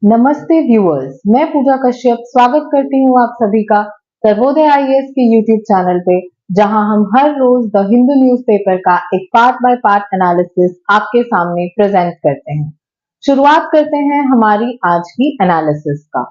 नमस्ते व्यूअर्स, मैं पूजा कश्यप स्वागत करती हूँ आप सभी का सर्वोदय आईएएस के यूट्यूब चैनल पे, जहां हम हर रोज द हिंदू न्यूज़पेपर का एक पार्ट बाय पार्ट एनालिसिस आपके सामने प्रेजेंट करते हैं। शुरुआत करते हैं हमारी आज की एनालिसिस का।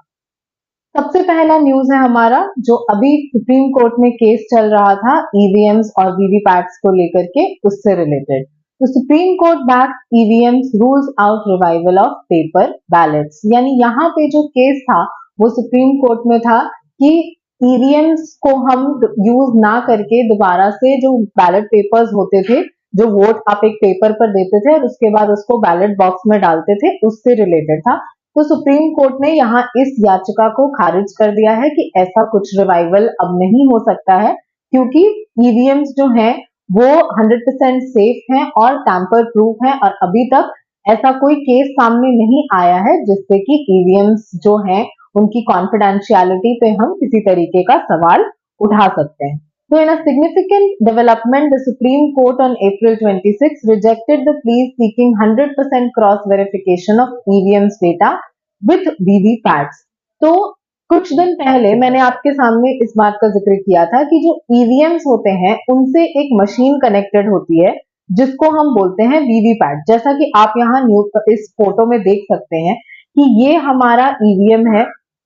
सबसे पहला न्यूज है हमारा, जो अभी सुप्रीम कोर्ट में केस चल रहा था ईवीएम्स और वीवीपैट्स को लेकर के, उससे रिलेटेड। तो supreme court back EVMs rules out revival of paper ballets, यानी यहाँ पे जो केस था वो सुप्रीम कोर्ट में था कि ईवीएम्स को हम यूज ना करके दोबारा से जो बैलेट पेपर्स होते थे, जो वोट आप एक पेपर पर देते थे और उसके बाद उसको बैलेट बॉक्स में डालते थे, उससे रिलेटेड था। तो सुप्रीम कोर्ट ने यहाँ इस याचिका को खारिज कर दिया है कि ऐसा कुछ रिवाइवल अब नहीं हो सकता है, क्योंकि ईवीएम्स जो हैं वो 100% सेफ हैं और टैंपर प्रूफ हैं, और अभी तक ऐसा कोई केस सामने नहीं आया है जिससे कि ईवीएम्स जो हैं उनकी कॉन्फिडेंशियलिटी पे हम किसी तरीके का सवाल उठा सकते हैं। So in a significant development, the Supreme Court on April 26 rejected the plea seeking 100% cross verification of EVM's data with VVPATs। तो कुछ दिन पहले मैंने आपके सामने इस बात का जिक्र किया था कि जो ईवीएम्स होते हैं उनसे एक मशीन कनेक्टेड होती है जिसको हम बोलते हैं वीवीपैट। जैसा कि आप यहाँ इस फोटो में देख सकते हैं कि ये हमारा ईवीएम है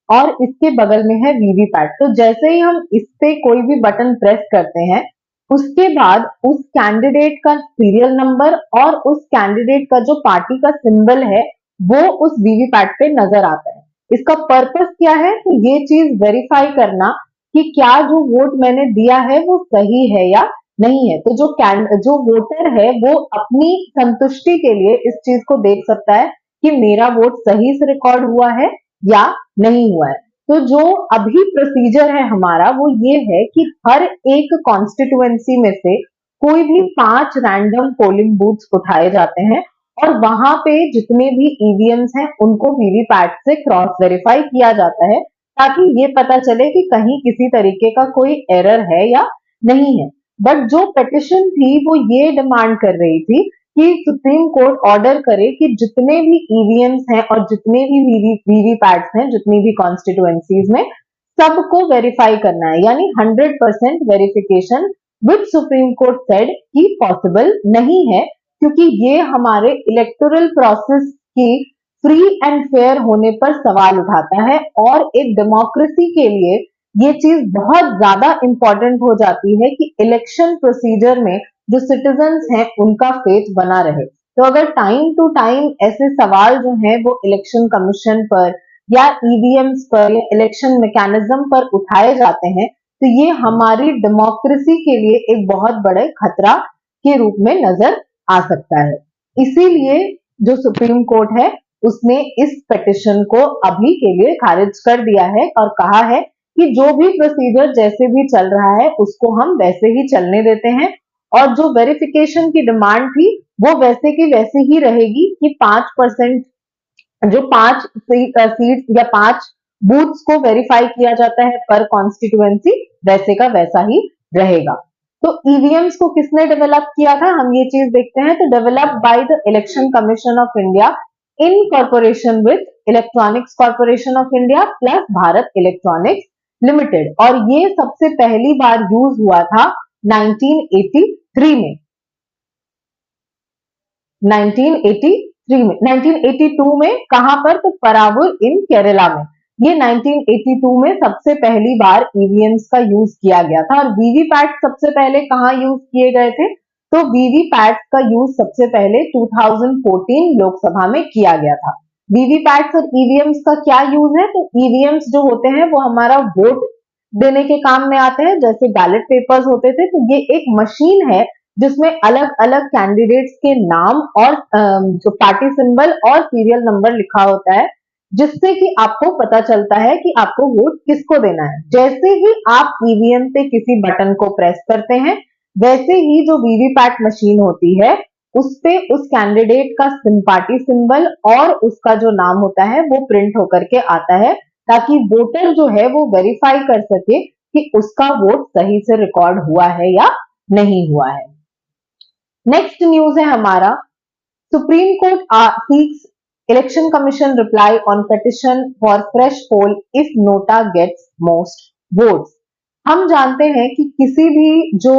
और इसके बगल में है वीवीपैट। तो जैसे ही हम इस पे कोई भी बटन प्रेस करते हैं, उसके बाद उस कैंडिडेट का सीरियल नंबर और उस कैंडिडेट का जो पार्टी का सिंबल है वो उस वीवीपैट पे नजर आता है। इसका पर्पस क्या है? तो ये चीज वेरीफाई करना कि क्या जो वोट मैंने दिया है वो सही है या नहीं है। तो जो वोटर है वो अपनी संतुष्टि के लिए इस चीज को देख सकता है कि मेरा वोट सही से रिकॉर्ड हुआ है या नहीं हुआ है। तो जो अभी प्रोसीजर है हमारा वो ये है कि हर एक कॉन्स्टिट्यूएंसी में से कोई भी 5 रैंडम पोलिंग बूथ्स उठाए जाते हैं और वहां पे जितने भी ईवीएम्स हैं उनको वीवीपैट से क्रॉस वेरीफाई किया जाता है, ताकि ये पता चले कि कहीं किसी तरीके का कोई एरर है या नहीं है। बट जो पिटिशन थी वो ये डिमांड कर रही थी कि सुप्रीम कोर्ट ऑर्डर करे कि जितने भी ईवीएम्स हैं और जितने भी वीवीपैट्स हैं, जितनी भी कॉन्स्टिट्यूएंसीज में, सबको वेरीफाई करना है, यानी 100% वेरिफिकेशन, विच सुप्रीम कोर्ट सेड कि पॉसिबल नहीं है, क्योंकि ये हमारे इलेक्टोरल प्रोसेस की फ्री एंड फेयर होने पर सवाल उठाता है और एक डेमोक्रेसी के लिए ये चीज बहुत ज्यादा इंपॉर्टेंट हो जाती है कि इलेक्शन प्रोसीजर में जो सिटीजन्स हैं उनका फेथ बना रहे। तो अगर टाइम टू टाइम ऐसे सवाल जो हैं वो इलेक्शन कमीशन पर या ईवीएम्स पर या इलेक्शन मैकेनिज्म पर उठाए जाते हैं, तो ये हमारी डेमोक्रेसी के लिए एक बहुत बड़े खतरा के रूप में नजर आ सकता है। इसीलिए जो सुप्रीम कोर्ट है उसने इस पिटिशन को अभी के लिए खारिज कर दिया है और कहा है कि जो भी प्रोसीजर जैसे भी चल रहा है उसको हम वैसे ही चलने देते हैं, और जो वेरिफिकेशन की डिमांड थी वो वैसे की वैसे ही रहेगी कि 5% जो 5 सीट या 5 बूथ्स को वेरीफाई किया जाता है पर कॉन्स्टिट्यूएंसी, वैसे का वैसा ही रहेगा। तो ईवीएम्स को किसने डेवलप किया था, हम ये चीज देखते हैं। तो develop by the election commission of India in corporation with electronics corporation of India plus Bharat electronics limited, और ये सबसे पहली बार यूज हुआ था 1983 में। 1982 में कहां पर? तो परावूर इन केरला में। ये 1982 में सबसे पहली बार ईवीएम्स का यूज किया गया था। और वीवीपैट सबसे पहले कहां यूज किए गए थे? तो वीवीपैट का यूज सबसे पहले 2014 लोकसभा में किया गया था। वीवीपैट्स और ईवीएम्स का क्या यूज है? तो ईवीएम्स जो होते हैं वो हमारा वोट देने के काम में आते हैं, जैसे बैलेट पेपर्स होते थे। तो ये एक मशीन है जिसमें अलग अलग कैंडिडेट्स के नाम और जो पार्टी सिंबल और सीरियल नंबर लिखा होता है, जिससे कि आपको पता चलता है कि आपको वोट किसको देना है। जैसे ही आप ईवीएम पे किसी बटन को प्रेस करते हैं, वैसे ही जो वीवीपैट मशीन होती है उस पे उस कैंडिडेट का पार्टी सिंबल और उसका जो नाम होता है वो प्रिंट होकर के आता है, ताकि वोटर जो है वो वेरीफाई कर सके कि उसका वोट सही से रिकॉर्ड हुआ है या नहीं हुआ है। नेक्स्ट न्यूज है हमारा, supreme court seeks Election Commission reply on petition for fresh poll if Nota gets most votes. हम जानते हैं कि किसी भी जो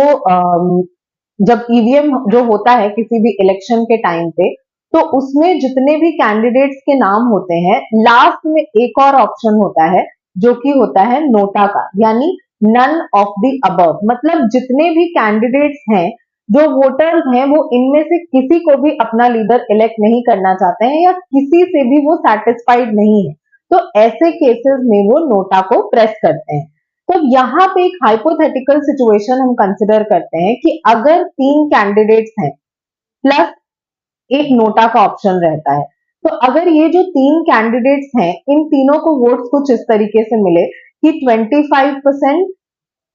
जब ईवीएम जो होता है किसी भी इलेक्शन के टाइम पे, तो उसमें जितने भी कैंडिडेट्स के नाम होते हैं, लास्ट में एक और ऑप्शन होता है जो कि होता है नोटा का, यानी नन ऑफ द अबव। मतलब जितने भी कैंडिडेट्स हैं, जो वोटर्स हैं, वो इनमें से किसी को भी अपना लीडर इलेक्ट नहीं करना चाहते हैं या किसी से भी वो सेटिस्फाइड नहीं है, तो ऐसे केसेस में वो नोटा को प्रेस करते हैं। तो यहाँ पे एक हाइपोथेटिकल सिचुएशन हम कंसिडर करते हैं कि अगर 3 कैंडिडेट्स हैं प्लस एक नोटा का ऑप्शन रहता है, तो अगर ये जो 3 कैंडिडेट्स हैं, इन तीनों को वोट्स कुछ इस तरीके से मिले कि 25%,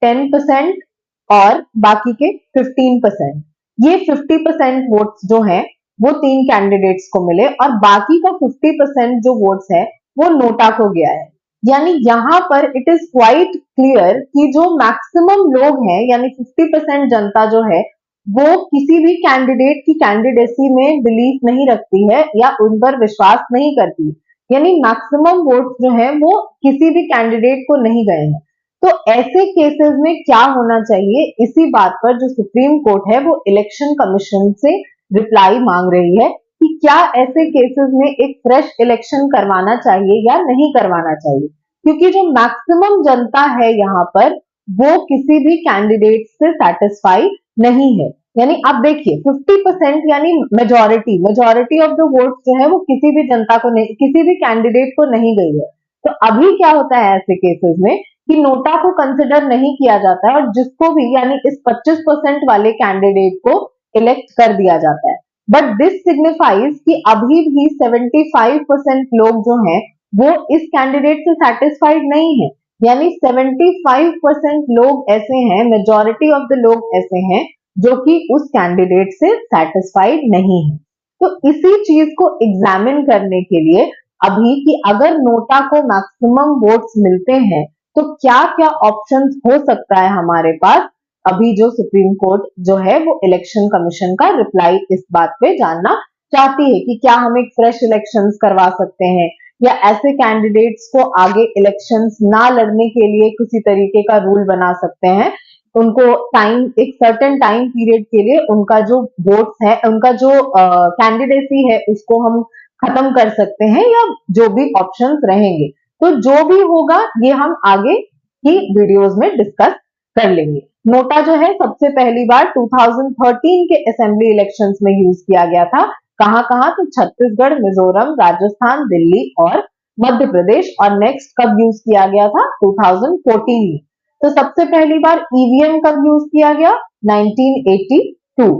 10% और बाकी के 15%, ये 50% वोट्स जो हैं वो 3 कैंडिडेट्स को मिले और बाकी का 50% जो वोट्स है वो नोटा को गया है। यानी यहाँ पर इट इज क्वाइट क्लियर कि जो मैक्सिमम लोग हैं, यानी 50% जनता जो है, वो किसी भी कैंडिडेट की कैंडिडेसी में बिलीव नहीं रखती है या उन पर विश्वास नहीं करती, यानी मैक्सिमम वोट्स जो है वो किसी भी कैंडिडेट को नहीं गए हैं। तो ऐसे केसेस में क्या होना चाहिए, इसी बात पर जो सुप्रीम कोर्ट है वो इलेक्शन कमीशन से रिप्लाई मांग रही है कि क्या ऐसे केसेस में एक फ्रेश इलेक्शन करवाना चाहिए या नहीं करवाना चाहिए, क्योंकि जो मैक्सिमम जनता है यहाँ पर वो किसी भी कैंडिडेट से सेटिस्फाई नहीं है। यानी आप देखिए 50% यानी मेजोरिटी ऑफ द वोट्स जो है वो किसी भी जनता को नहीं, किसी भी कैंडिडेट को नहीं गई है। तो अभी क्या होता है ऐसे केसेस में कि नोटा को कंसिडर नहीं किया जाता है और जिसको भी, यानी इस 25% वाले कैंडिडेट को इलेक्ट कर दिया जाता है। बट दिस सिग्निफाइज कि अभी भी 75% लोग जो हैं वो इस कैंडिडेट से सेटिस्फाइड नहीं है, यानी 75% लोग ऐसे हैं, मेजॉरिटी ऑफ द लोग ऐसे हैं जो कि उस कैंडिडेट से सेटिस्फाइड नहीं है। तो इसी चीज को एग्जामिन करने के लिए अभी कि अगर नोटा को मैक्सिमम वोट्स मिलते हैं तो क्या क्या ऑप्शंस हो सकता है हमारे पास, अभी जो सुप्रीम कोर्ट जो है वो इलेक्शन कमीशन का रिप्लाई इस बात पे जानना चाहती है कि क्या हम एक फ्रेश इलेक्शंस करवा सकते हैं या ऐसे कैंडिडेट्स को आगे इलेक्शंस ना लड़ने के लिए किसी तरीके का रूल बना सकते हैं, उनको टाइम, एक सर्टेन टाइम पीरियड के लिए उनका जो वोट्स है, उनका जो कैंडिडेसी है उसको हम खत्म कर सकते हैं, या जो भी ऑप्शंस रहेंगे। तो जो भी होगा ये हम आगे की वीडियोस में डिस्कस कर लेंगे। नोटा जो है सबसे पहली बार 2013 के असेंबली इलेक्शंस में यूज किया गया था। कहां कहां? तो छत्तीसगढ़, मिजोरम, राजस्थान, दिल्ली और मध्य प्रदेश। और नेक्स्ट कब यूज किया गया था? 2014 में। तो सबसे पहली बार ईवीएम कब यूज किया गया? 1982।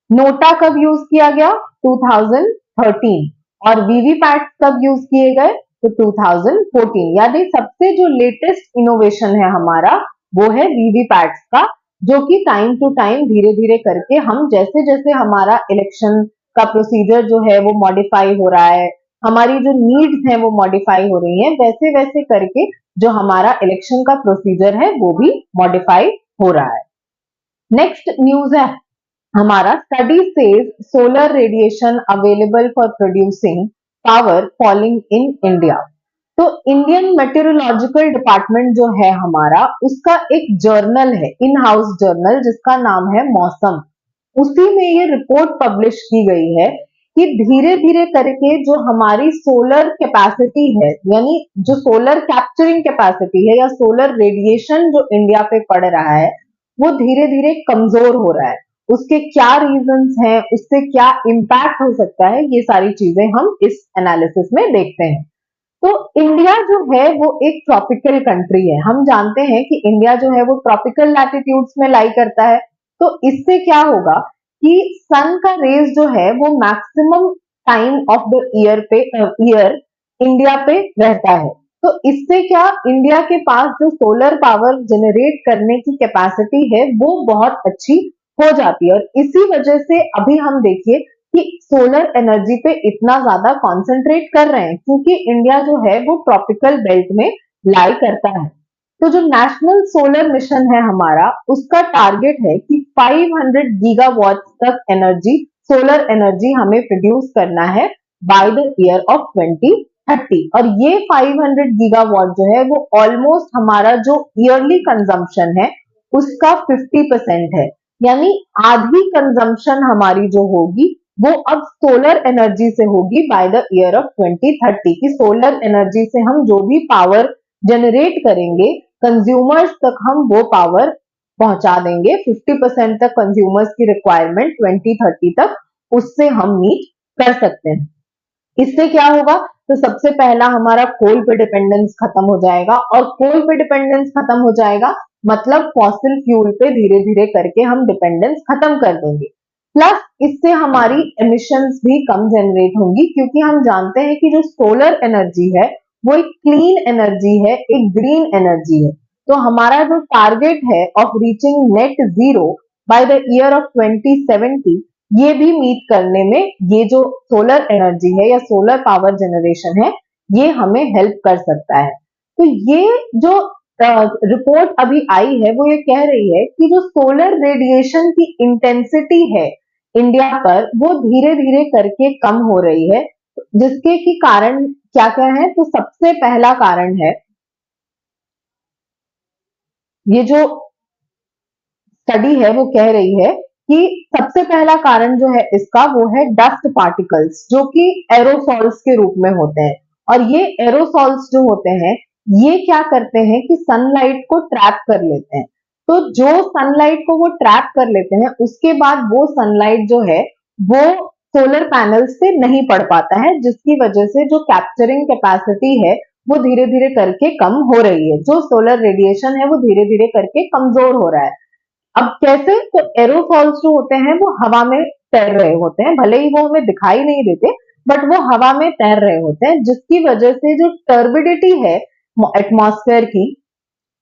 नोटा कब यूज किया गया? 2013। और वीवीपैट कब यूज किए गए? तो 2014। यानी सबसे जो लेटेस्ट इनोवेशन है हमारा वो है वीवीपैट्स का, जो कि टाइम टू टाइम धीरे धीरे करके हम जैसे जैसे हमारा इलेक्शन का प्रोसीजर जो है वो मॉडिफाई हो रहा है, हमारी जो नीड्स हैं वो मॉडिफाई हो रही हैं, वैसे वैसे करके जो हमारा इलेक्शन का प्रोसीजर है वो भी मॉडिफाई हो रहा है। नेक्स्ट न्यूज है हमारा, study says solar radiation available for producing power falling in India. तो इंडियन मेटेरोलॉजिकल डिपार्टमेंट जो है हमारा, उसका एक जर्नल है, इन हाउस जर्नल, जिसका नाम है मौसम। उसी में ये रिपोर्ट पब्लिश की गई है कि धीरे धीरे करके जो हमारी सोलर कैपेसिटी है, यानी जो सोलर कैप्चरिंग कैपेसिटी है या सोलर रेडिएशन जो इंडिया पे पड़ रहा है, वो धीरे धीरे कमजोर हो रहा है। उसके क्या रीजंस हैं, उससे क्या इम्पैक्ट हो सकता है, ये सारी चीजें हम इस एनालिसिस में देखते हैं। तो इंडिया जो है वो एक ट्रॉपिकल कंट्री है। हम जानते हैं कि इंडिया जो है वो ट्रॉपिकल लैटिट्यूड्स में लाई करता है। तो इससे क्या होगा कि सन का रेज जो है वो maximum time of the year India पे रहता है। तो इससे क्या, इंडिया के पास जो सोलर पावर जनरेट करने की कैपेसिटी है वो बहुत अच्छी हो जाती है। और इसी वजह से अभी हम देखिए कि सोलर एनर्जी पे इतना ज्यादा कॉन्सेंट्रेट कर रहे हैं, क्योंकि इंडिया जो है वो ट्रॉपिकल बेल्ट में लाई करता है। तो जो नेशनल सोलर मिशन है हमारा, उसका टारगेट है कि 500 गीगावाट तक एनर्जी, सोलर एनर्जी हमें प्रोड्यूस करना है बाय द ईयर ऑफ 2030। और ये 500 गीगावाट जो है वो ऑलमोस्ट हमारा जो ईयरली कंजम्पशन है उसका 50% है, यानी आधी कंजम्पशन हमारी जो होगी वो अब सोलर एनर्जी से होगी बाय द ईयर ऑफ 2030। की सोलर एनर्जी से हम जो भी पावर जनरेट करेंगे कंज्यूमर्स तक हम वो पावर पहुंचा देंगे। 50% तक कंज्यूमर्स की रिक्वायरमेंट 2030 तक उससे हम मीट कर सकते हैं। इससे क्या होगा, तो सबसे पहला हमारा कोल पे डिपेंडेंस खत्म हो जाएगा, और कोल पे डिपेंडेंस खत्म हो जाएगा मतलब फॉसिल फ्यूल पे धीरे धीरे करके हम डिपेंडेंस खत्म कर देंगे। प्लस इससे हमारी एमिशंस भी कम जनरेट होंगी, क्योंकि हम जानते हैं कि जो सोलर एनर्जी है वो एक क्लीन एनर्जी है, एक ग्रीन एनर्जी है। तो हमारा जो टारगेट है of reaching net zero by the year of 2070, ये भी मीट करने में ये जो सोलर एनर्जी है या सोलर पावर जनरेशन है ये हमें हेल्प कर सकता है। तो ये जो रिपोर्ट अभी आई है वो ये कह रही है कि जो सोलर रेडिएशन की इंटेंसिटी है इंडिया पर वो धीरे धीरे करके कम हो रही है, जिसके की कारण क्या क्या है। तो सबसे पहला कारण है, ये जो स्टडी है वो कह रही है कि सबसे पहला कारण जो है इसका वो है डस्ट पार्टिकल्स, जो कि एरोसॉल्स के रूप में होते हैं। और ये एरोसॉल्स जो होते हैं ये क्या करते हैं कि सनलाइट को ट्रैप कर लेते हैं। तो जो सनलाइट को वो ट्रैप कर लेते हैं उसके बाद वो सनलाइट जो है वो सोलर पैनल से नहीं पड़ पाता है, जिसकी वजह से जो कैप्चरिंग कैपेसिटी है वो धीरे धीरे करके कम हो रही है। जो सोलर रेडिएशन है वो धीरे धीरे करके कमजोर हो रहा है। अब कैसे, तो एरोसॉल्स जो होते हैं वो हवा में तैर रहे होते हैं, भले ही वो हमें दिखाई नहीं देते बट वो हवा में तैर रहे होते हैं, जिसकी वजह से जो टर्बिडिटी है एटमॉस्फेयर की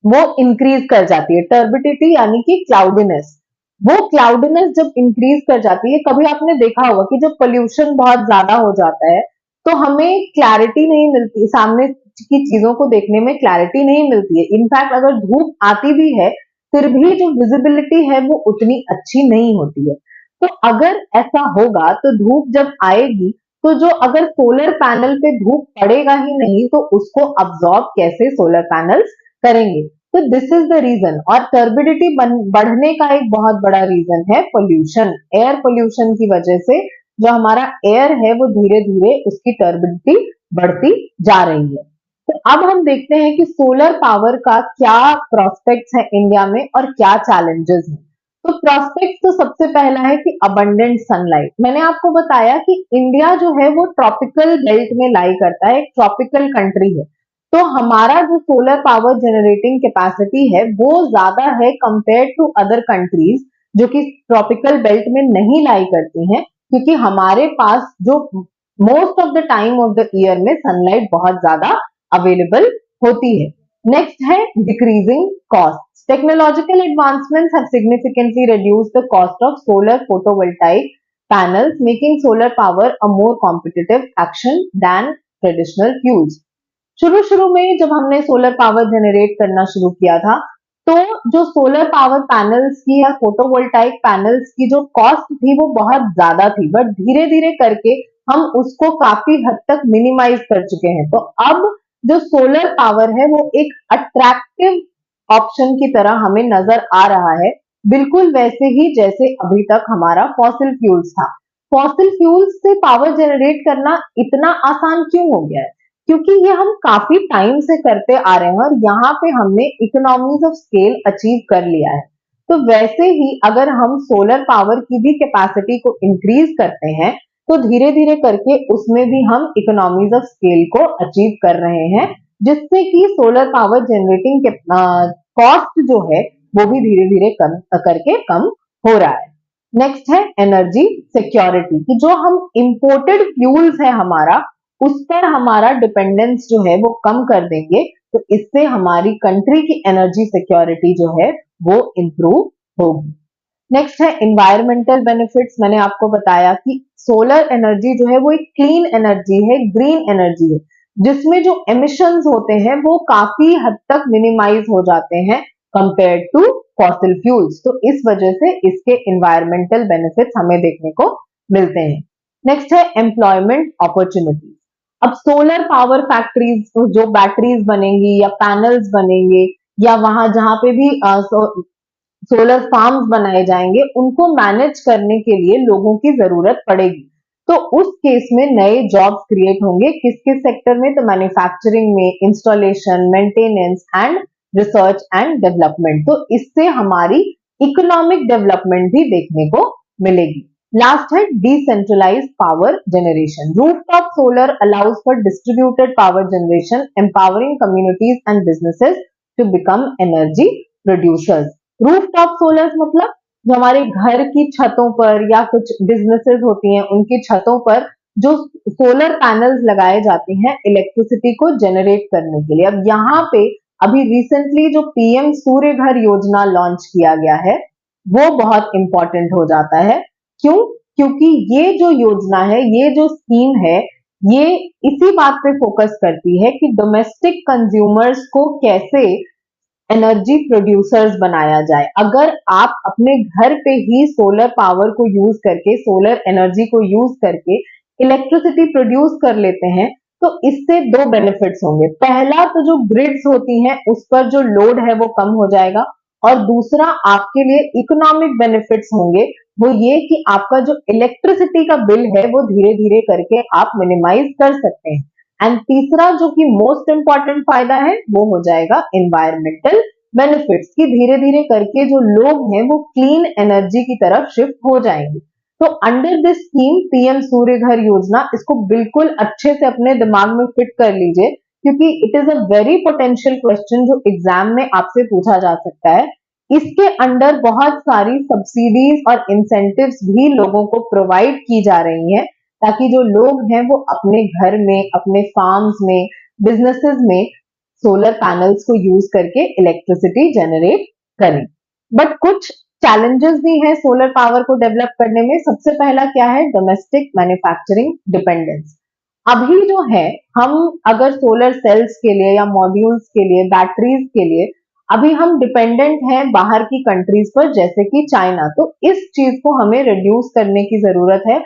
वो इंक्रीज कर जाती है। टर्बिडिटी यानी कि क्लाउडीनेस, वो क्लाउडीनेस जब इंक्रीज कर जाती है, कभी आपने देखा होगा कि जब पोल्यूशन बहुत ज्यादा हो जाता है तो हमें क्लैरिटी नहीं मिलती, सामने की चीजों को देखने में क्लैरिटी नहीं मिलती है। इनफैक्ट अगर धूप आती भी है फिर भी जो विजिबिलिटी है वो उतनी अच्छी नहीं होती है। तो अगर ऐसा होगा तो धूप जब आएगी तो जो अगर सोलर पैनल पे धूप पड़ेगा ही नहीं तो उसको अब्सॉर्ब कैसे सोलर पैनल्स करेंगे। तो दिस इज द रीजन। और टर्बिडिटी बढ़ने का एक बहुत बड़ा रीजन है पोल्यूशन। एयर पोल्यूशन की वजह से जो हमारा एयर है वो धीरे धीरे उसकी टर्बिडिटी बढ़ती जा रही है। तो अब हम देखते हैं कि सोलर पावर का क्या प्रोस्पेक्ट्स है इंडिया में और क्या चैलेंजेस हैं। तो प्रोस्पेक्ट तो सबसे पहला है कि अबंडेंट सनलाइट। मैंने आपको बताया कि इंडिया जो है वो ट्रॉपिकल बेल्ट में लाई करता है, एक ट्रॉपिकल कंट्री है। तो हमारा जो सोलर पावर जनरेटिंग कैपेसिटी है वो ज्यादा है कंपेयर टू अदर कंट्रीज जो कि ट्रॉपिकल बेल्ट में नहीं लाई करती हैं, क्योंकि हमारे पास जो most of the time of the year में सनलाइट बहुत ज्यादा अवेलेबल होती है। नेक्स्ट है decreasing cost. Technological advancements have significantly reduced the cost of solar photovoltaic panels, making solar power a more competitive action than traditional fuels. शुरू शुरू में जब हमने सोलर पावर जनरेट करना शुरू किया था तो जो सोलर पावर पैनल्स की या फोटोवोल्टाइक पैनल्स की जो कॉस्ट थी वो बहुत ज्यादा थी, बट धीरे धीरे करके हम उसको काफी हद तक मिनिमाइज कर चुके हैं। तो अब जो सोलर पावर है वो एक अट्रैक्टिव ऑप्शन की तरह हमें नजर आ रहा है, बिल्कुल वैसे ही जैसे अभी तक हमारा फॉसिल फ्यूल्स था। फॉसिल फ्यूल्स से पावर जनरेट करना इतना आसान क्यों हो गया है, क्योंकि ये हम काफी टाइम से करते आ रहे हैं और यहाँ पे हमने इकोनॉमीज ऑफ स्केल अचीव कर लिया है। तो वैसे ही अगर हम सोलर पावर की भी कैपेसिटी को इंक्रीज करते हैं तो धीरे धीरे करके उसमें भी हम इकोनॉमीज ऑफ स्केल को अचीव कर रहे हैं, जिससे कि सोलर पावर जनरेटिंग कॉस्ट जो है वो भी धीरे धीरे कम करके कम हो रहा है। नेक्स्ट है एनर्जी सिक्योरिटी, कि जो हम इंपोर्टेड फ्यूल्स है हमारा उस पर हमारा डिपेंडेंस जो है वो कम कर देंगे, तो इससे हमारी कंट्री की एनर्जी सिक्योरिटी जो है वो इंप्रूव होगी। नेक्स्ट है इन्वायरमेंटल बेनिफिट्स। मैंने आपको बताया कि सोलर एनर्जी जो है वो एक क्लीन एनर्जी है, ग्रीन एनर्जी है, जिसमें जो एमिशंस होते हैं वो काफी हद तक मिनिमाइज हो जाते हैं कंपेयर टू फॉसिल फ्यूल्स। तो इस वजह से इसके इन्वायरमेंटल बेनिफिट्स हमें देखने को मिलते हैं। नेक्स्ट है एम्प्लॉयमेंट अपॉर्चुनिटीज। अब सोलर पावर फैक्ट्रीज, जो बैटरीज बनेंगी या पैनल्स बनेंगे या वहां जहां पे भी सोलर फार्म्स बनाए जाएंगे, उनको मैनेज करने के लिए लोगों की जरूरत पड़ेगी। तो उस केस में नए जॉब्स क्रिएट होंगे। किस किस सेक्टर में? तो मैन्युफैक्चरिंग में, installation, maintenance and research and development. तो इससे हमारी इकोनॉमिक डेवलपमेंट भी देखने को मिलेगी। लास्ट है decentralised power generation. Rooftop solar allows for distributed power generation, empowering communities and businesses to become energy producers. Rooftop solar मतलब जो हमारे घर की छतों पर या कुछ बिजनेसेस होती हैं उनकी छतों पर जो सोलर पैनल्स लगाए जाते हैं इलेक्ट्रिसिटी को जनरेट करने के लिए। अब यहाँ पे अभी रिसेंटली जो पीएम सूर्य घर योजना लॉन्च किया गया है वो बहुत इंपॉर्टेंट हो जाता है। क्यों? क्योंकि ये जो योजना है, ये जो स्कीम है, ये इसी बात पे फोकस करती है कि डोमेस्टिक कंज्यूमर्स को कैसे एनर्जी प्रोड्यूसर्स बनाया जाए। अगर आप अपने घर पे ही सोलर पावर को यूज करके, सोलर एनर्जी को यूज करके इलेक्ट्रिसिटी प्रोड्यूस कर लेते हैं तो इससे दो बेनिफिट्स होंगे। पहला तो जो ग्रिड्स होती हैं उस पर जो लोड है वो कम हो जाएगा, और दूसरा आपके लिए इकोनॉमिक बेनिफिट्स होंगे, वो ये कि आपका जो इलेक्ट्रिसिटी का बिल है वो धीरे धीरे करके आप मिनिमाइज कर सकते हैं। एंड तीसरा जो कि मोस्ट इंपॉर्टेंट फायदा है वो हो जाएगा एनवायरमेंटल बेनिफिट्स, कि धीरे धीरे करके जो लोग हैं वो क्लीन एनर्जी की तरफ शिफ्ट हो जाएंगे। तो अंडर दिस स्कीम पीएम सूर्य घर योजना, इसको बिल्कुल अच्छे से अपने दिमाग में फिट कर लीजिए, क्योंकि it is a very potential question जो एग्जाम में आपसे पूछा जा सकता है। इसके अंडर बहुत सारी सब्सिडीज और इंसेंटिव्स भी लोगों को प्रोवाइड की जा रही हैं, ताकि जो लोग हैं वो अपने घर में, अपने फार्म्स में, बिजनेसेस में सोलर पैनल्स को यूज करके इलेक्ट्रिसिटी जनरेट करें। बट कुछ चैलेंजेस भी हैं सोलर पावर को डेवलप करने में। सबसे पहला क्या है? Domestic manufacturing dependence. अभी जो है, हम अगर सोलर सेल्स के लिए या मॉड्यूल्स के लिए, बैटरीज के लिए अभी हम डिपेंडेंट हैं बाहर की कंट्रीज पर, जैसे कि चाइना। तो इस चीज को हमें रिड्यूस करने की जरूरत है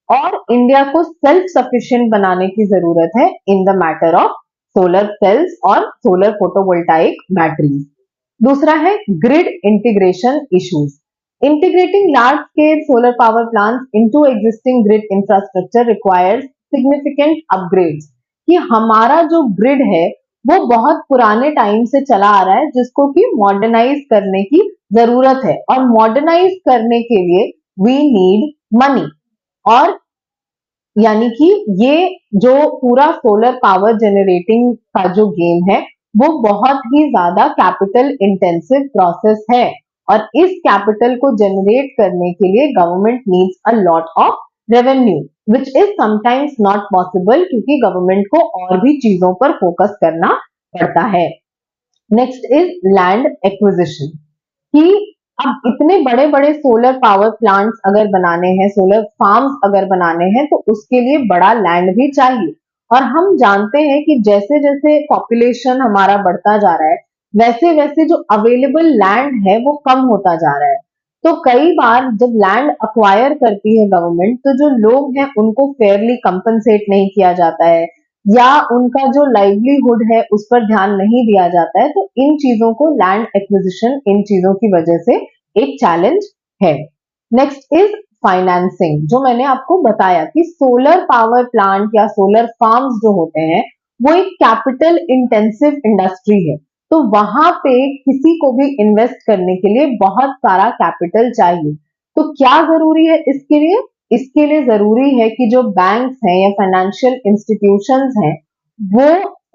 और इंडिया को सेल्फ सफिशिएंट बनाने की जरूरत है in the matter of solar cells और सोलर फोटोवोल्टाइक बैटरीज। दूसरा है grid integration issues. Integrating large scale solar power plants into existing grid infrastructure requires significant upgrades. कि हमारा जो ग्रिड है वो बहुत पुराने टाइम से चला आ रहा है, जिसको कि मॉडर्नाइज करने की जरूरत है, और मॉडर्नाइज करने के लिए वी नीड मनी। और यानी कि ये जो पूरा सोलर पावर जनरेटिंग का जो गेम है वो बहुत ही ज्यादा कैपिटल इंटेंसिव प्रोसेस है, और इस कैपिटल को जनरेट करने के लिए government needs a lot of revenue which is sometimes not possible, क्योंकि गवर्नमेंट को और भी चीजों पर फोकस करना पड़ता है। Next is land acquisition. कि अब इतने बड़े बड़े सोलर पावर प्लांट्स अगर बनाने हैं, सोलर फार्म्स अगर बनाने हैं, तो उसके लिए बड़ा लैंड भी चाहिए। और हम जानते हैं कि जैसे जैसे पॉपुलेशन हमारा बढ़ता जा रहा है, वैसे वैसे जो अवेलेबल लैंड है वो कम होता जा रहा है। तो कई बार जब लैंड अक्वायर करती है गवर्नमेंट, तो जो लोग हैं उनको फेयरली कंपनसेट नहीं किया जाता है, या उनका जो लाइवलीहुड है उस पर ध्यान नहीं दिया जाता है। तो इन चीजों को, लैंड एक्विजिशन इन चीजों की वजह से एक चैलेंज है। Next is financing. जो मैंने आपको बताया कि सोलर पावर प्लांट या सोलर फार्म्स जो होते हैं वो एक कैपिटल इंटेंसिव इंडस्ट्री है। तो वहां पे किसी को भी इन्वेस्ट करने के लिए बहुत सारा कैपिटल चाहिए। तो क्या जरूरी है इसके लिए? इसके लिए जरूरी है कि जो बैंक्स हैं या फाइनेंशियल इंस्टीट्यूशंस हैं वो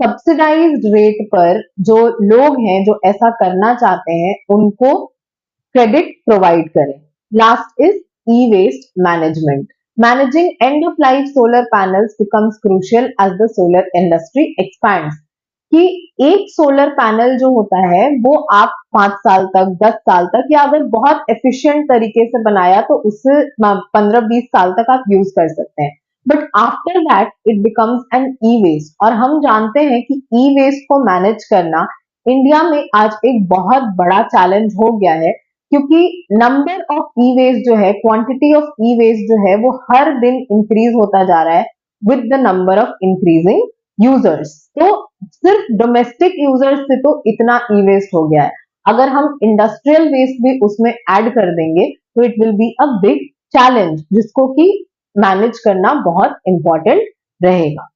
सब्सिडाइज्ड रेट पर जो लोग हैं जो ऐसा करना चाहते हैं उनको क्रेडिट प्रोवाइड करें। Last is e waste management. Managing end of life solar panels becomes crucial as the solar industry expands. कि एक सोलर पैनल जो होता है वो आप 5 साल तक, 10 साल तक, या अगर बहुत एफिशिएंट तरीके से बनाया तो उससे 15-20 साल तक आप यूज कर सकते हैं। But after that it becomes an e waste, और हम जानते हैं कि ई वेस्ट को मैनेज करना इंडिया में आज एक बहुत बड़ा चैलेंज हो गया है, क्योंकि नंबर ऑफ ई वेस्ट जो है, क्वांटिटी ऑफ ई वेस्ट जो है वो हर दिन इंक्रीज होता जा रहा है with the number of increasing users. तो सिर्फ डोमेस्टिक यूजर्स से तो इतना ई वेस्ट हो गया है, अगर हम इंडस्ट्रियल वेस्ट भी उसमें ऐड कर देंगे तो it will be a big challenge, जिसको कि मैनेज करना बहुत इंपॉर्टेंट रहेगा।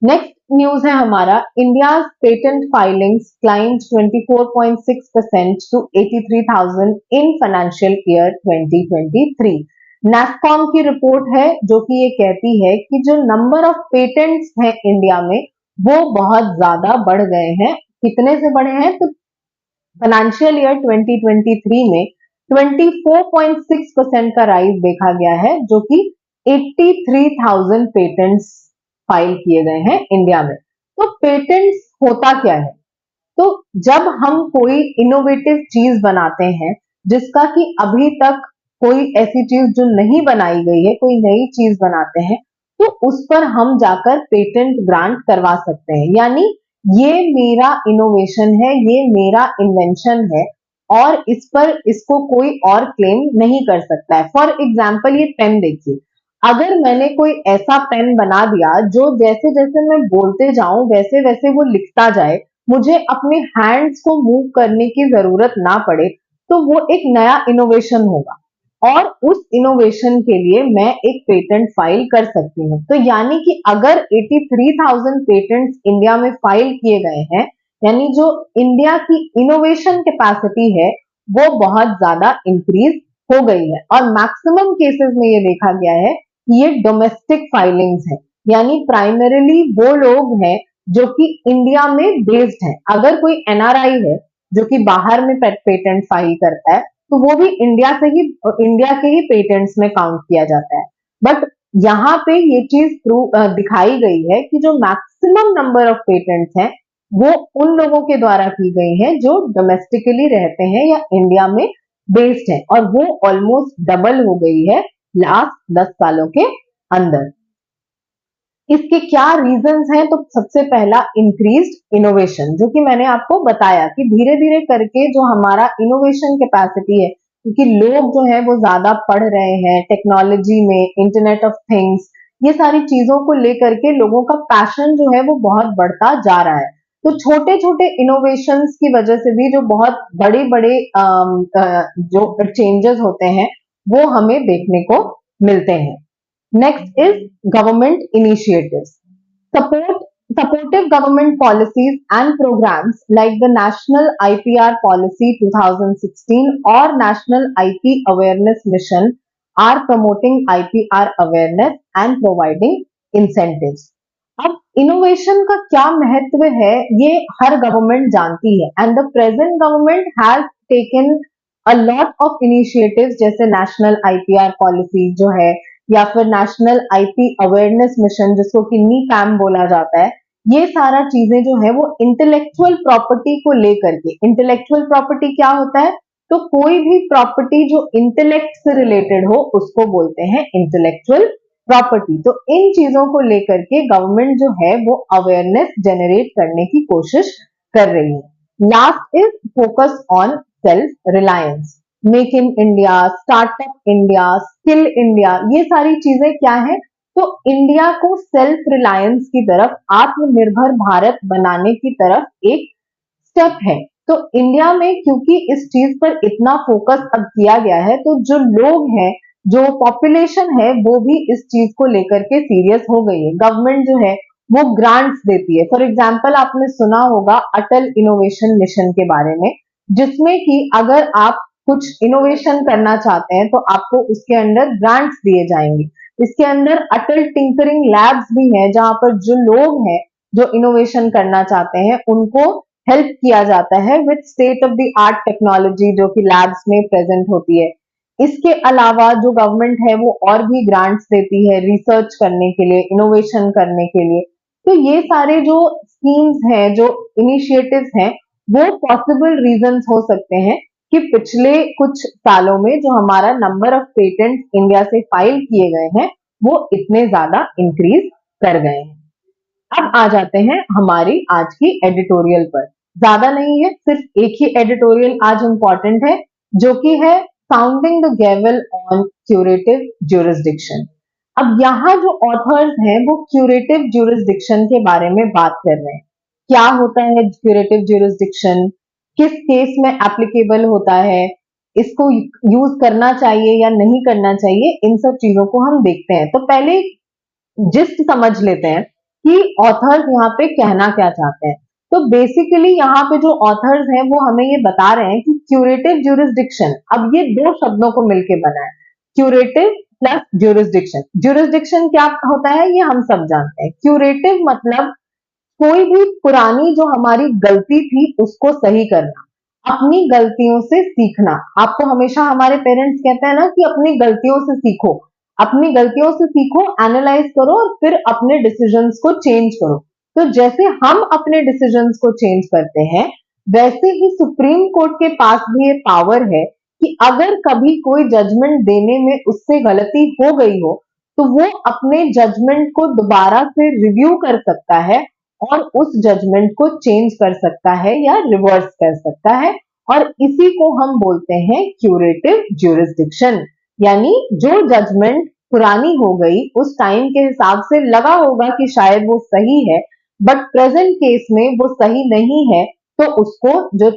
नेक्स्ट न्यूज है हमारा, India patent filings climb 24.6% to 83,000 in financial year 2023। NASSCOM की रिपोर्ट है जो कि ये कहती है कि जो नंबर ऑफ पेटेंट्स हैं इंडिया में वो बहुत ज्यादा बढ़ गए हैं। कितने से बढ़े हैं? तो फाइनेंशियल ईयर 2023 में 24.6% का राइज देखा गया है, जो कि 83,000 पेटेंट्स फाइल किए गए हैं इंडिया में। तो पेटेंट्स होता क्या है? तो जब हम कोई इनोवेटिव चीज बनाते हैं जिसका कि अभी तक कोई ऐसी चीज जो नहीं बनाई गई है, कोई नई चीज बनाते हैं, तो उस पर हम जाकर पेटेंट ग्रांट करवा सकते हैं। यानी ये मेरा इनोवेशन है, ये मेरा इन्वेंशन है और इस पर इसको कोई और क्लेम नहीं कर सकता है। फॉर एग्जाम्पल ये पेन देखिए, अगर मैंने कोई ऐसा पेन बना दिया जो जैसे जैसे मैं बोलते जाऊं वैसे वैसे वो लिखता जाए, मुझे अपने हैंड्स को मूव करने की जरूरत ना पड़े, तो वो एक नया इनोवेशन होगा और उस इनोवेशन के लिए मैं एक पेटेंट फाइल कर सकती हूँ। तो यानी कि अगर 83,000 पेटेंट्स इंडिया में फाइल किए गए हैं, यानी जो इंडिया की इनोवेशन कैपेसिटी है वो बहुत ज्यादा इंक्रीज हो गई है। और मैक्सिमम केसेस में ये देखा गया है कि ये डोमेस्टिक फाइलिंग्स है, यानी प्राइमरीली वो लोग हैं जो कि इंडिया में बेस्ड है। अगर कोई एनआरआई है जो कि बाहर में पेटेंट फाइल करता है तो वो भी इंडिया के ही पेटेंट्स में काउंट किया जाता है। बट यहाँ पे ये चीज दिखाई गई है कि जो मैक्सिमम नंबर ऑफ पेटेंट्स हैं वो उन लोगों के द्वारा की गई है जो डोमेस्टिकली रहते हैं या इंडिया में बेस्ड है, और वो ऑलमोस्ट डबल हो गई है लास्ट 10 सालों के अंदर। इसके क्या रीजंस हैं? तो सबसे पहला इंक्रीज्ड इनोवेशन, जो कि मैंने आपको बताया कि धीरे धीरे करके जो हमारा इनोवेशन कैपेसिटी है, क्योंकि लोग जो है वो ज्यादा पढ़ रहे हैं टेक्नोलॉजी में, इंटरनेट ऑफ थिंग्स, ये सारी चीजों को लेकर के लोगों का पैशन जो है वो बहुत बढ़ता जा रहा है। तो छोटे छोटे इनोवेशंस की वजह से भी जो बहुत बड़े बड़े जो चेंजेस होते हैं वो हमें देखने को मिलते हैं। Next is government initiatives. Supportive government policies and programs like the National IPR Policy 2016 or National IP Awareness Mission are promoting IPR awareness and providing incentives. अब इनोवेशन का क्या महत्व है ये हर गवर्नमेंट जानती है, and the present government has taken a lot of initiatives, जैसे national IPR policy जो है या फिर नेशनल आईपी अवेयरनेस मिशन जिसको कि नीपैम बोला जाता है। ये सारा चीजें जो है वो इंटेलेक्चुअल प्रॉपर्टी को लेकर के, इंटेलेक्चुअल प्रॉपर्टी क्या होता है? तो कोई भी प्रॉपर्टी जो इंटेलेक्ट से रिलेटेड हो उसको बोलते हैं इंटेलेक्चुअल प्रॉपर्टी। तो इन चीजों को लेकर के गवर्नमेंट जो है वो अवेयरनेस जनरेट करने की कोशिश कर रही है। Last is focus on self reliance, make in India, startup India, skill India, ये सारी चीजें क्या है? तो इंडिया को सेल्फ रिलायंस की तरफ, आत्मनिर्भर भारत बनाने की तरफ एक स्टेप है। तो इंडिया में क्योंकि इस चीज पर इतना फोकस अब किया गया है, तो जो लोग हैं, जो पॉपुलेशन है, वो भी इस चीज को लेकर के सीरियस हो गई है। गवर्नमेंट जो है वो ग्रांट्स देती है। फॉर एग्जाम्पल आपने सुना होगा अटल इनोवेशन मिशन के बारे में, जिसमें कि अगर आप कुछ इनोवेशन करना चाहते हैं तो आपको उसके अंदर ग्रांट्स दिए जाएंगे। इसके अंदर अटल टिंकरिंग लैब्स भी हैं, जहां पर जो लोग हैं जो इनोवेशन करना चाहते हैं उनको हेल्प किया जाता है with state of the art technology, जो कि लैब्स में प्रेजेंट होती है। इसके अलावा जो गवर्नमेंट है वो और भी ग्रांट्स देती है रिसर्च करने के लिए, इनोवेशन करने के लिए। तो ये सारे जो स्कीम्स हैं, जो इनिशिएटिव्स हैं, वो पॉसिबल रीजंस हो सकते हैं कि पिछले कुछ सालों में जो हमारा नंबर ऑफ पेटेंट इंडिया से फाइल किए गए हैं वो इतने ज्यादा इंक्रीज कर गए हैं। अब आ जाते हैं हमारी आज की एडिटोरियल पर। ज्यादा नहीं है, सिर्फ एक ही एडिटोरियल आज इंपॉर्टेंट है, जो कि है sounding the gavel on curative jurisdiction. अब यहाँ जो ऑथर्स हैं वो क्यूरेटिव ज्यूरिसडिक्शन के बारे में बात कर रहे हैं। क्या होता है क्यूरेटिव ज्यूरिसडिक्शन, किस केस में एप्लीकेबल होता है, इसको यूज करना चाहिए या नहीं करना चाहिए, इन सब चीजों को हम देखते हैं। तो पहले जिस्ट समझ लेते हैं कि ऑथर्स यहाँ पे कहना क्या चाहते हैं। तो बेसिकली यहाँ पे जो ऑथर्स हैं वो हमें ये बता रहे हैं कि क्यूरेटिव ज्यूरिसडिक्शन, अब ये दो शब्दों को मिलके बना है, क्यूरेटिव प्लस ज्यूरिसडिक्शन। ज्यूरिसडिक्शन क्या होता है ये हम सब जानते हैं। क्यूरेटिव मतलब कोई भी पुरानी जो हमारी गलती थी उसको सही करना, अपनी गलतियों से सीखना। आपको हमेशा हमारे पेरेंट्स कहते हैं ना कि अपनी गलतियों से सीखो, अपनी गलतियों से सीखो, एनालाइज करो और फिर अपने डिसीजंस को चेंज करो। तो जैसे हम अपने डिसीजंस को चेंज करते हैं, वैसे ही सुप्रीम कोर्ट के पास भी ये पावर है कि अगर कभी कोई जजमेंट देने में उससे गलती हो गई हो तो वो अपने जजमेंट को दोबारा से रिव्यू कर सकता है और उस जजमेंट को चेंज कर सकता है या रिवर्स कर सकता है, और इसी को हम बोलते हैं क्यूरेटिव ज्यूरिसडिक्शन। यानी जो जजमेंट पुरानी हो गई, उस टाइम के हिसाब से लगा होगा कि शायद वो सही है, बट प्रेजेंट केस में वो सही नहीं है, तो उसको जो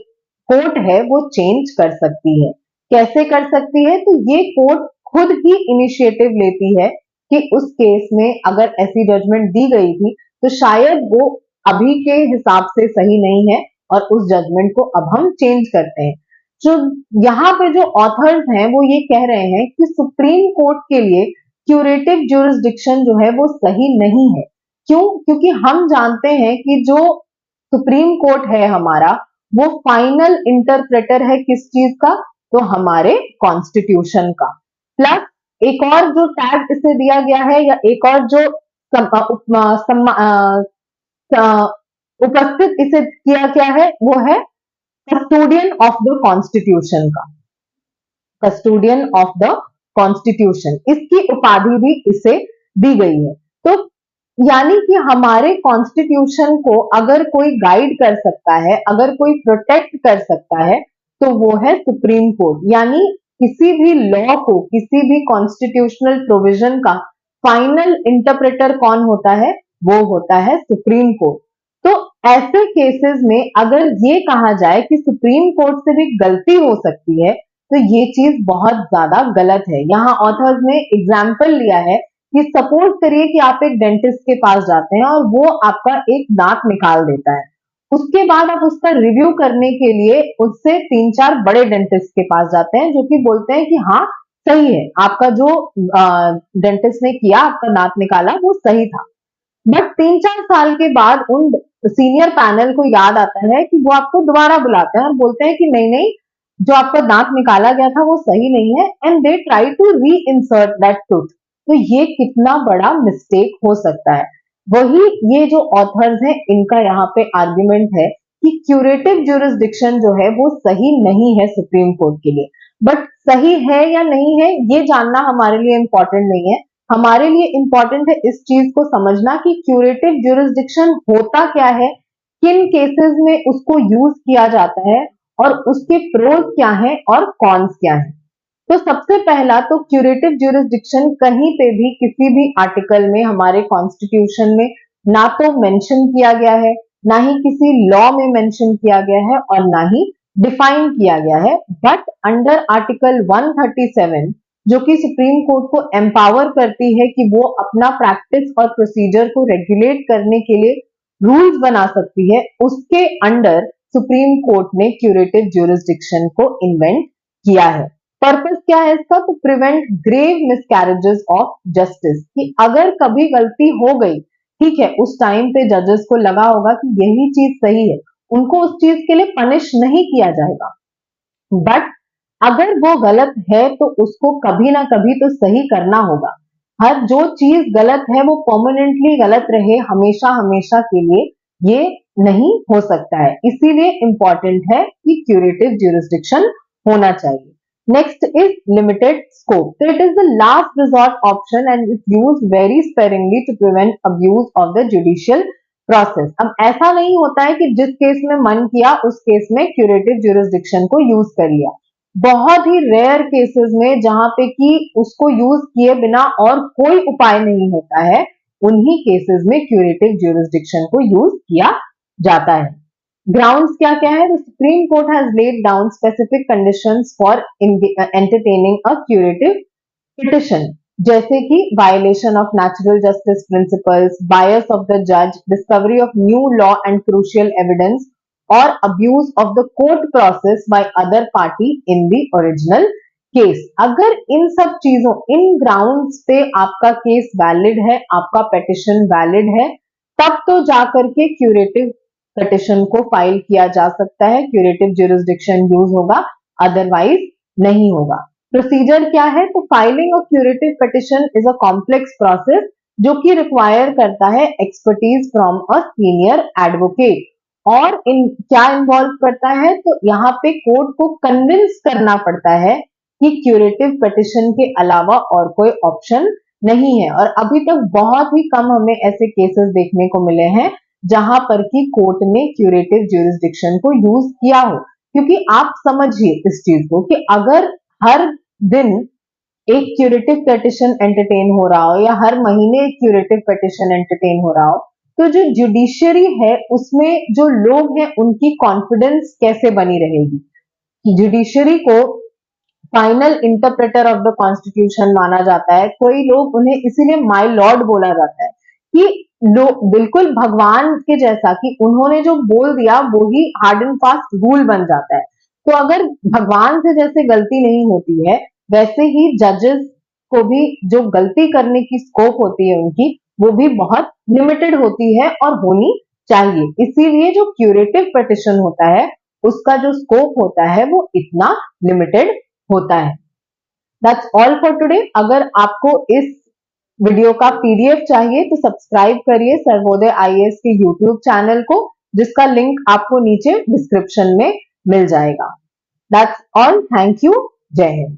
कोर्ट है वो चेंज कर सकती है। कैसे कर सकती है? तो ये कोर्ट खुद ही इनिशिएटिव लेती है कि उस केस में अगर ऐसी जजमेंट दी गई थी तो शायद वो अभी के हिसाब से सही नहीं है और उस जजमेंट को अब हम चेंज करते हैं। जो यहाँ पे जो ऑथर्स हैं वो ये कह रहे हैं कि सुप्रीम कोर्ट के लिए क्यूरेटिव ज्यूरिसडिक्शन जो है वो सही नहीं है। क्यों? क्योंकि हम जानते हैं कि जो सुप्रीम कोर्ट है हमारा, वो फाइनल इंटरप्रेटर है किस चीज का? तो हमारे कॉन्स्टिट्यूशन का। प्लस एक और जो टैग इसे दिया गया है या एक और जो उपस्थित इसे किया क्या है वो है कस्टोडियन ऑफ द कॉन्स्टिट्यूशन का। कस्टोडियन ऑफ द कॉन्स्टिट्यूशन, इसकी उपाधि भी इसे दी गई है। तो यानी कि हमारे कॉन्स्टिट्यूशन को अगर कोई गाइड कर सकता है, अगर कोई प्रोटेक्ट कर सकता है, तो वो है सुप्रीम कोर्ट। यानी किसी भी लॉ को, किसी भी कॉन्स्टिट्यूशनल प्रोविजन का फाइनल इंटरप्रेटर कौन होता है? वो होता है सुप्रीम कोर्ट। तो ऐसे केसेस में अगर ये कहा जाए कि सुप्रीम कोर्ट से भी गलती हो सकती है, तो ये चीज बहुत ज्यादा गलत है। यहाँ ऑथर्स ने एग्जाम्पल लिया है कि सपोज करिए कि आप एक डेंटिस्ट के पास जाते हैं और वो आपका एक दांत निकाल देता है। उसके बाद आप उसका रिव्यू करने के लिए उससे 3-4 बड़े डेंटिस्ट के पास जाते हैं जो कि बोलते हैं कि हाँ सही है, आपका जो डेंटिस्ट ने किया, आपका दांत निकाला वो सही था। बट 3-4 साल के बाद उन सीनियर पैनल को याद आता है कि वो आपको दोबारा बुलाते हैं और बोलते हैं कि नहीं नहीं, जो आपका दांत निकाला गया था वो सही नहीं है, and they try to reinsert that tooth. तो ये कितना बड़ा मिस्टेक हो सकता है। वही ये जो ऑथर्स हैं इनका यहाँ पे आर्ग्यूमेंट है कि क्यूरेटिव ज्यूरिसडिक्शन जो है वो सही नहीं है सुप्रीम कोर्ट के लिए। बट सही है या नहीं है ये जानना हमारे लिए इंपॉर्टेंट नहीं है। हमारे लिए इंपॉर्टेंट है इस चीज को समझना कि क्यूरेटिव ज्यूरिसडिक्शन होता क्या है, किन केसेस में उसको यूज किया जाता है और उसके प्रोज क्या हैं और कॉन्स क्या हैं। तो सबसे पहला तो क्यूरेटिव ज्यूरिसडिक्शन कहीं पे भी किसी भी आर्टिकल में हमारे कॉन्स्टिट्यूशन में ना तो मेंशन किया गया है, ना ही किसी लॉ में मेंशन किया गया है और ना ही डिफाइन किया गया है। बट अंडर आर्टिकल 137 जो कि सुप्रीम कोर्ट को एम्पावर करती है कि वो अपना प्रैक्टिस और प्रोसीजर को रेगुलेट करने के लिए रूल्स बना सकती है, उसके अंडर सुप्रीम कोर्ट ने क्यूरेटिव ज्यूरिसडिक्शन को इन्वेंट किया है। पर्पस क्या है इसका? तो prevent grave miscarriages of justice, कि अगर कभी गलती हो गई, ठीक है, उस टाइम पे जजेस को लगा होगा कि यही चीज सही है, उनको उस चीज के लिए पनिश नहीं किया जाएगा। बट अगर वो गलत है तो उसको कभी ना कभी तो सही करना होगा। हर जो चीज गलत है वो परमानेंटली गलत रहे हमेशा हमेशा के लिए, ये नहीं हो सकता है। इसीलिए इंपॉर्टेंट है कि क्यूरेटिव ज्यूरिसडिक्शन होना चाहिए। Next is limited scope. तो it is the last resort option and is used very sparingly to prevent abuse of the judicial process. अब ऐसा नहीं होता है कि जिस केस में मन किया उस केस में क्यूरेटिव ज्यूरिसडिक्शन को यूज कर लिया। बहुत ही रेयर केसेस में जहां पे कि उसको यूज किए बिना और कोई उपाय नहीं होता है, उन्हीं केसेस में क्यूरेटिव ज्यूरिसडिक्शन को यूज किया जाता है। ग्राउंड्स क्या क्या है? The supreme court has laid down specific conditions for entertaining a curative petition, जैसे कि violation of natural justice principles, bias of the जज, discovery of new law and crucial evidence और abuse of the court process by other party in the original case. अगर इन सब चीजों, इन grounds पे आपका केस वैलिड है, आपका पिटिशन वैलिड है, तब तो जाकर के क्यूरेटिव पिटिशन को फाइल किया जा सकता है, क्यूरेटिव ज्यूरिसडिक्शन यूज होगा, अदरवाइज नहीं होगा। प्रोसीजर क्या है? तो filing of curative petition is a complex process जो कि रिक्वायर करता है expertise from a senior advocate. और इन क्या इन्वॉल्व करता है? तो यहाँ पे कोर्ट को कन्विंस करना पड़ता है कि क्यूरेटिव पिटिशन के अलावा और कोई ऑप्शन नहीं है। और अभी तक बहुत ही कम हमें ऐसे केसेस देखने को मिले हैं जहां पर कि कोर्ट ने क्यूरेटिव ज्यूरिसडिक्शन को यूज किया हो। क्योंकि आप समझिए इस चीज को कि अगर हर दिन एक क्यूरेटिव पिटिशन एंटरटेन हो रहा हो या हर महीने एक क्यूरेटिव पिटिशन एंटरटेन हो रहा हो, तो जो जुडिशरी है उसमें जो लोग हैं उनकी कॉन्फिडेंस कैसे बनी रहेगी? जुडिशरी को final interpreter of the constitution माना जाता है। कोई लोग उन्हें इसीलिए माय लॉर्ड बोला जाता है कि लोग बिल्कुल भगवान के जैसा, कि उन्होंने जो बोल दिया वो ही हार्ड एंड फास्ट रूल बन जाता है। तो अगर भगवान से जैसे गलती नहीं होती है, वैसे ही जजेस को भी जो गलती करने की स्कोप होती है उनकी, वो भी बहुत लिमिटेड होती है और होनी चाहिए। इसीलिए जो क्यूरेटिव पिटिशन होता है उसका जो स्कोप होता है वो इतना लिमिटेड होता है। That's all for today. अगर आपको इस वीडियो का पीडीएफ चाहिए तो सब्सक्राइब करिए सर्वोदय आईएएस के यूट्यूब चैनल को, जिसका लिंक आपको नीचे डिस्क्रिप्शन में मिल जाएगा। That's all. Thank you. जय हिंद।